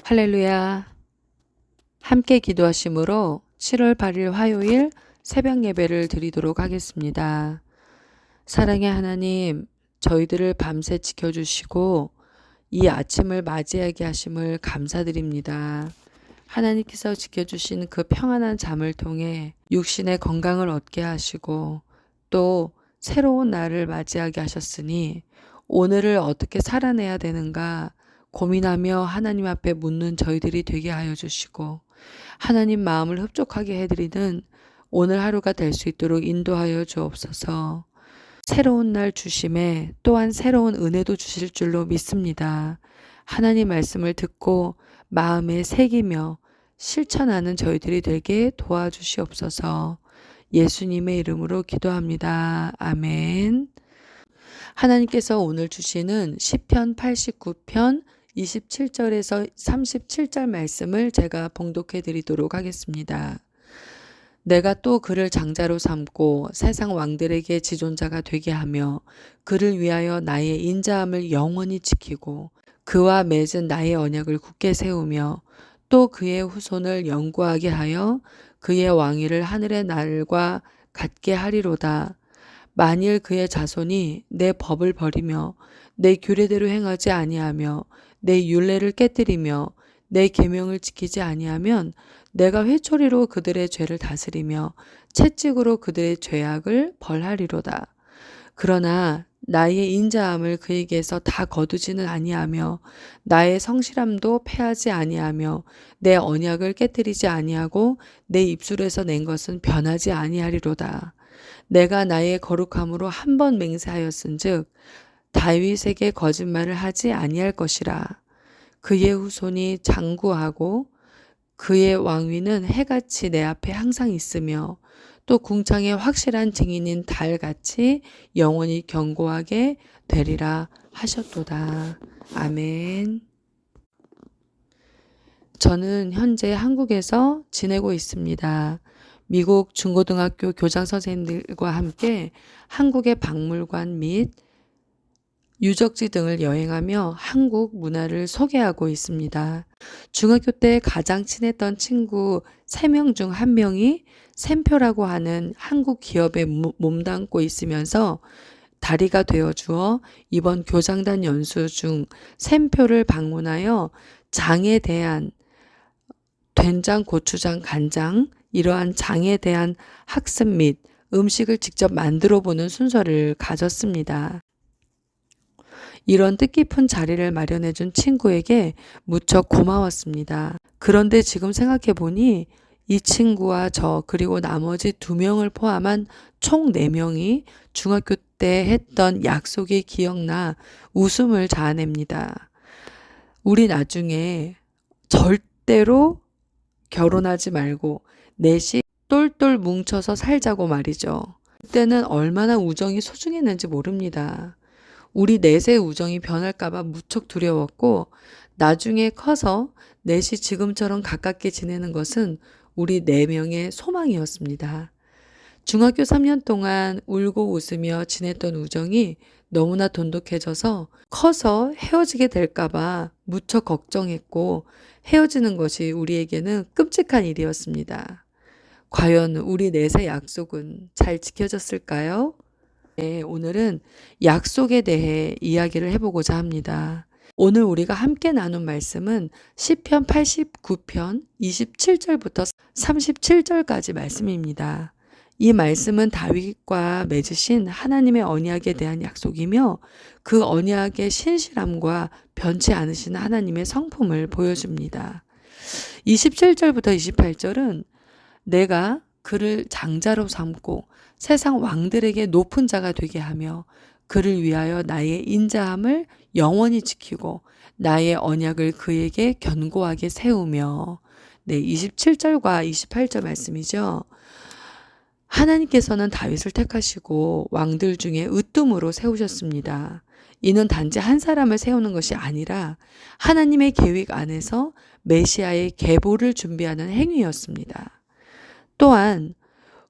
할렐루야. 함께 기도하심으로 7월 8일 화요일 새벽 예배를 드리도록 하겠습니다. 사랑의 하나님, 저희들을 밤새 지켜주시고 이 아침을 맞이하게 하심을 감사드립니다. 하나님께서 지켜주신 그 평안한 잠을 통해 육신의 건강을 얻게 하시고 또 새로운 날을 맞이하게 하셨으니 오늘을 어떻게 살아내야 되는가 고민하며 하나님 앞에 묻는 저희들이 되게 하여 주시고 하나님 마음을 흡족하게 해드리는 오늘 하루가 될 수 있도록 인도하여 주옵소서. 새로운 날 주심에 또한 새로운 은혜도 주실 줄로 믿습니다. 하나님 말씀을 듣고 마음에 새기며 실천하는 저희들이 되게 도와주시옵소서. 예수님의 이름으로 기도합니다. 아멘. 하나님께서 오늘 주시는 시편 89편 27절에서 37절 말씀을 제가 봉독해 드리도록 하겠습니다. 내가 또 그를 장자로 삼고 세상 왕들에게 지존자가 되게 하며 그를 위하여 나의 인자함을 영원히 지키고 그와 맺은 나의 언약을 굳게 세우며 또 그의 후손을 영구하게 하여 그의 왕위를 하늘의 날과 같게 하리로다. 만일 그의 자손이 내 법을 버리며 내 규례대로 행하지 아니하며 내 율례를 깨뜨리며 내 계명을 지키지 아니하면 내가 회초리로 그들의 죄를 다스리며 채찍으로 그들의 죄악을 벌하리로다. 그러나 나의 인자함을 그에게서 다 거두지는 아니하며 나의 성실함도 패하지 아니하며 내 언약을 깨뜨리지 아니하고 내 입술에서 낸 것은 변하지 아니하리로다. 내가 나의 거룩함으로 한 번 맹세하였은즉 다윗에게 거짓말을 하지 아니할 것이라. 그의 후손이 장구하고 그의 왕위는 해같이 내 앞에 항상 있으며 또 궁창의 확실한 증인인 달같이 영원히 견고하게 되리라 하셨도다. 아멘. 저는 현재 한국에서 지내고 있습니다. 미국 중고등학교 교장 선생님들과 함께 한국의 박물관 및 유적지 등을 여행하며 한국 문화를 소개하고 있습니다. 중학교 때 가장 친했던 친구 3명 중 1명이 샘표라고 하는 한국 기업에 몸담고 있으면서 다리가 되어주어 이번 교장단 연수 중 샘표를 방문하여 장에 대한 된장, 고추장, 간장 이러한 장에 대한 학습 및 음식을 직접 만들어 보는 순서를 가졌습니다. 이런 뜻깊은 자리를 마련해준 친구에게 무척 고마웠습니다. 그런데 지금 생각해보니 이 친구와 저 그리고 나머지 2명을 포함한 총 4명이 중학교 때 했던 약속이 기억나 웃음을 자아냅니다. 우리 나중에 절대로 결혼하지 말고 넷이 똘똘 뭉쳐서 살자고 말이죠. 그때는 얼마나 우정이 소중했는지 모릅니다. 우리 넷의 우정이 변할까봐 무척 두려웠고 나중에 커서 넷이 지금처럼 가깝게 지내는 것은 우리 4명의 소망이었습니다. 중학교 3년 동안 울고 웃으며 지냈던 우정이 너무나 돈독해져서 커서 헤어지게 될까봐 무척 걱정했고 헤어지는 것이 우리에게는 끔찍한 일이었습니다. 과연 우리 넷의 약속은 잘 지켜졌을까요? 네, 오늘은 약속에 대해 이야기를 해보고자 합니다. 오늘 우리가 함께 나눈 말씀은 시편 89편 27절부터 37절까지 말씀입니다. 이 말씀은 다윗과 맺으신 하나님의 언약에 대한 약속이며 그 언약의 신실함과 변치 않으신 하나님의 성품을 보여줍니다. 27절부터 28절은 내가 그를 장자로 삼고 세상 왕들에게 높은 자가 되게 하며 그를 위하여 나의 인자함을 영원히 지키고 나의 언약을 그에게 견고하게 세우며 27절과 28절 말씀이죠. 하나님께서는 다윗을 택하시고 왕들 중에 으뜸으로 세우셨습니다. 이는 단지 한 사람을 세우는 것이 아니라 하나님의 계획 안에서 메시아의 계보를 준비하는 행위였습니다. 또한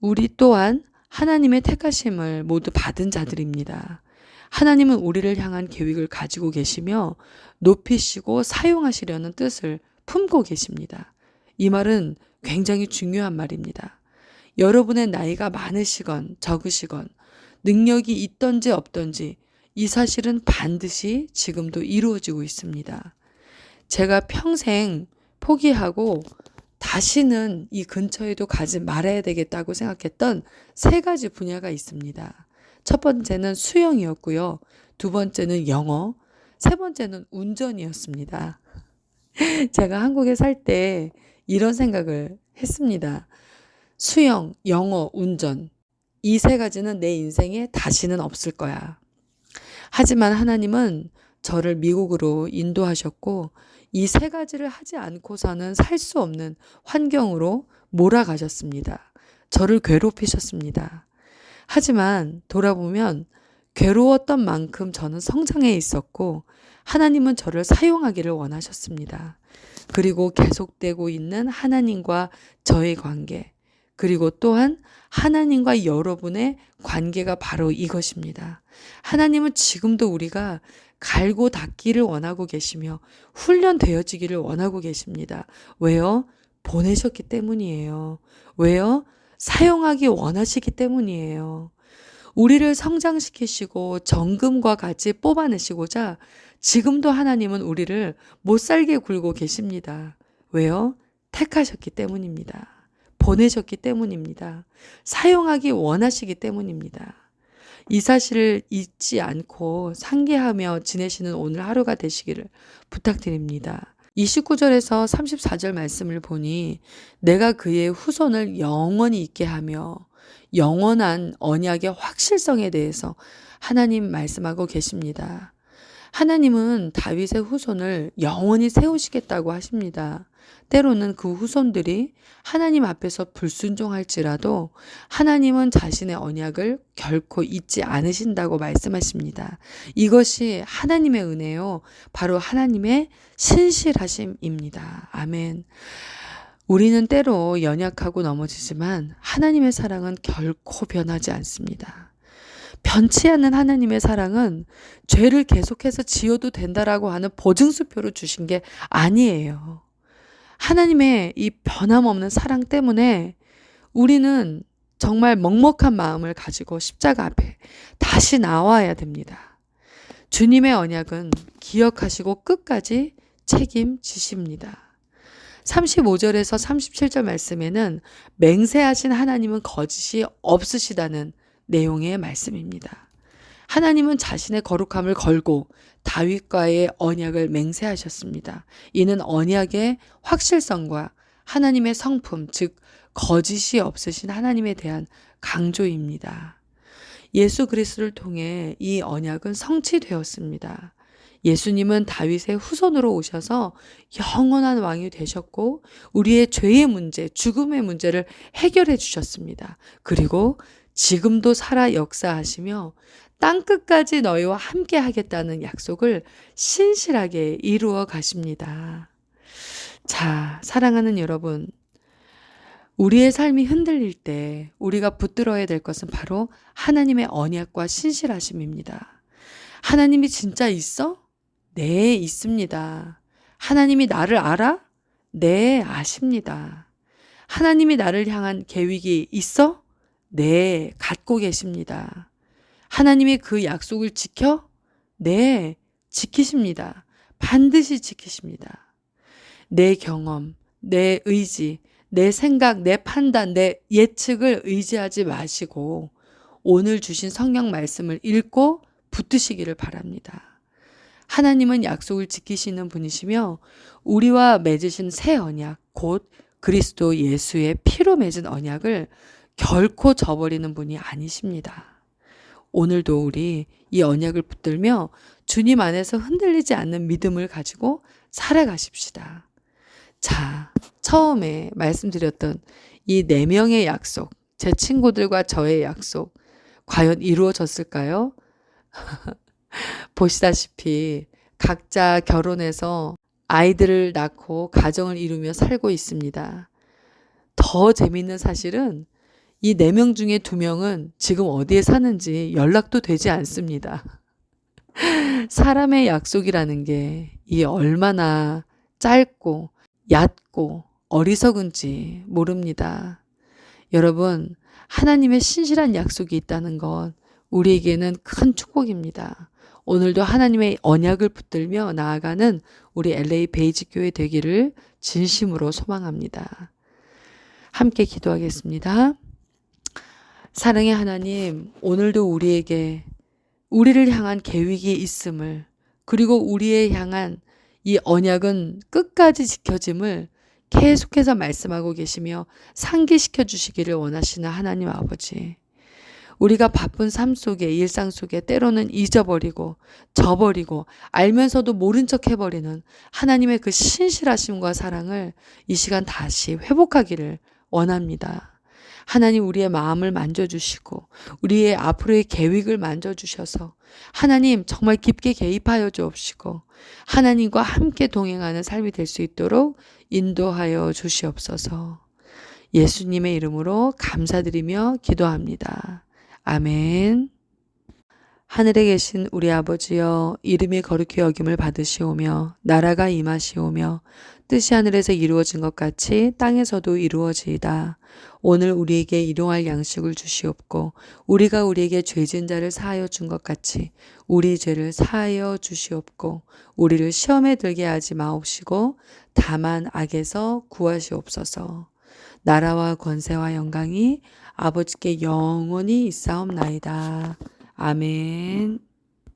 우리 또한 하나님의 택하심을 모두 받은 자들입니다. 하나님은 우리를 향한 계획을 가지고 계시며 높이시고 사용하시려는 뜻을 품고 계십니다. 이 말은 굉장히 중요한 말입니다. 여러분의 나이가 많으시건 적으시건 능력이 있던지 없던지 이 사실은 반드시 지금도 이루어지고 있습니다. 제가 평생 포기하고 다시는 이 근처에도 가지 말아야 되겠다고 생각했던 3가지 분야가 있습니다. 첫 번째는 수영이었고요. 두 번째는 영어, 세 번째는 운전이었습니다. 제가 한국에 살 때 이런 생각을 했습니다. 수영, 영어, 운전. 이 3가지는 내 인생에 다시는 없을 거야. 하지만 하나님은 저를 미국으로 인도하셨고 이 3가지를 하지 않고서는 살 수 없는 환경으로 몰아가셨습니다. 저를 괴롭히셨습니다. 하지만 돌아보면 괴로웠던 만큼 저는 성장해 있었고 하나님은 저를 사용하기를 원하셨습니다. 그리고 계속되고 있는 하나님과 저의 관계, 그리고 또한 하나님과 여러분의 관계가 바로 이것입니다. 하나님은 지금도 우리가 갈고 닦기를 원하고 계시며 훈련되어지기를 원하고 계십니다. 왜요? 보내셨기 때문이에요. 왜요? 사용하기 원하시기 때문이에요. 우리를 성장시키시고 정금과 같이 뽑아내시고자 지금도 하나님은 우리를 못살게 굴고 계십니다. 왜요? 택하셨기 때문입니다. 보내셨기 때문입니다. 사용하기 원하시기 때문입니다. 이 사실을 잊지 않고 상기하며 지내시는 오늘 하루가 되시기를 부탁드립니다. 29절에서 34절 말씀을 보니 내가 그의 후손을 영원히 있게 하며 영원한 언약의 확실성에 대해서 하나님 말씀하고 계십니다. 하나님은 다윗의 후손을 영원히 세우시겠다고 하십니다. 때로는 그 후손들이 하나님 앞에서 불순종할지라도 하나님은 자신의 언약을 결코 잊지 않으신다고 말씀하십니다. 이것이 하나님의 은혜요. 바로 하나님의 신실하심입니다. 아멘. 우리는 때로 연약하고 넘어지지만 하나님의 사랑은 결코 변하지 않습니다. 변치 않는 하나님의 사랑은 죄를 계속해서 지어도 된다라고 하는 보증수표를 주신 게 아니에요. 하나님의 이 변함없는 사랑 때문에 우리는 정말 먹먹한 마음을 가지고 십자가 앞에 다시 나와야 됩니다. 주님의 언약은 기억하시고 끝까지 책임지십니다. 35절에서 37절 말씀에는 맹세하신 하나님은 거짓이 없으시다는 내용의 말씀입니다. 하나님은 자신의 거룩함을 걸고 다윗과의 언약을 맹세하셨습니다. 이는 언약의 확실성과 하나님의 성품, 즉 거짓이 없으신 하나님에 대한 강조입니다. 예수 그리스도를 통해 이 언약은 성취되었습니다. 예수님은 다윗의 후손으로 오셔서 영원한 왕이 되셨고 우리의 죄의 문제, 죽음의 문제를 해결해 주셨습니다. 그리고 지금도 살아 역사하시며 땅끝까지 너희와 함께 하겠다는 약속을 신실하게 이루어 가십니다. 자, 사랑하는 여러분, 우리의 삶이 흔들릴 때 우리가 붙들어야 될 것은 바로 하나님의 언약과 신실하심입니다. 하나님이 진짜 있어? 네, 있습니다. 하나님이 나를 알아? 네, 아십니다. 하나님이 나를 향한 계획이 있어? 네, 갖고 계십니다. 하나님이 그 약속을 지켜? 네, 지키십니다. 반드시 지키십니다. 내 경험, 내 의지, 내 생각, 내 판단, 내 예측을 의지하지 마시고 오늘 주신 성경 말씀을 읽고 붙드시기를 바랍니다. 하나님은 약속을 지키시는 분이시며 우리와 맺으신 새 언약, 곧 그리스도 예수의 피로 맺은 언약을 결코 저버리는 분이 아니십니다. 오늘도 우리 이 언약을 붙들며 주님 안에서 흔들리지 않는 믿음을 가지고 살아가십시다. 자, 처음에 말씀드렸던 이 4명의 약속, 제 친구들과 저의 약속, 과연 이루어졌을까요? 보시다시피 각자 결혼해서 아이들을 낳고 가정을 이루며 살고 있습니다. 더 재미있는 사실은 이 4명 중에 2명은 지금 어디에 사는지 연락도 되지 않습니다. 사람의 약속이라는 게 이 얼마나 짧고 얕고 어리석은지 모릅니다. 여러분, 하나님의 신실한 약속이 있다는 것 우리에게는 큰 축복입니다. 오늘도 하나님의 언약을 붙들며 나아가는 우리 LA 베이직 교회 되기를 진심으로 소망합니다. 함께 기도하겠습니다. 사랑의 하나님, 오늘도 우리를 향한 계획이 있음을, 그리고 우리에 향한 이 언약은 끝까지 지켜짐을 계속해서 말씀하고 계시며 상기시켜 주시기를 원하시는 하나님 아버지. 우리가 바쁜 삶 속에, 일상 속에 때로는 잊어버리고 저버리고 알면서도 모른 척 해버리는 하나님의 그 신실하심과 사랑을 이 시간 다시 회복하기를 원합니다. 하나님, 우리의 마음을 만져주시고 우리의 앞으로의 계획을 만져주셔서 하나님 정말 깊게 개입하여 주옵시고 하나님과 함께 동행하는 삶이 될 수 있도록 인도하여 주시옵소서. 예수님의 이름으로 감사드리며 기도합니다. 아멘. 하늘에 계신 우리 아버지여, 이름이 거룩히 여김을 받으시오며 나라가 임하시오며 뜻이 하늘에서 이루어진 것 같이 땅에서도 이루어지이다. 오늘 우리에게 일용할 양식을 주시옵고 우리가 우리에게 죄진 자를 사하여 준 것 같이 우리 죄를 사하여 주시옵고 우리를 시험에 들게 하지 마옵시고 다만 악에서 구하시옵소서. 나라와 권세와 영광이 아버지께 영원히 있사옵나이다. 아멘.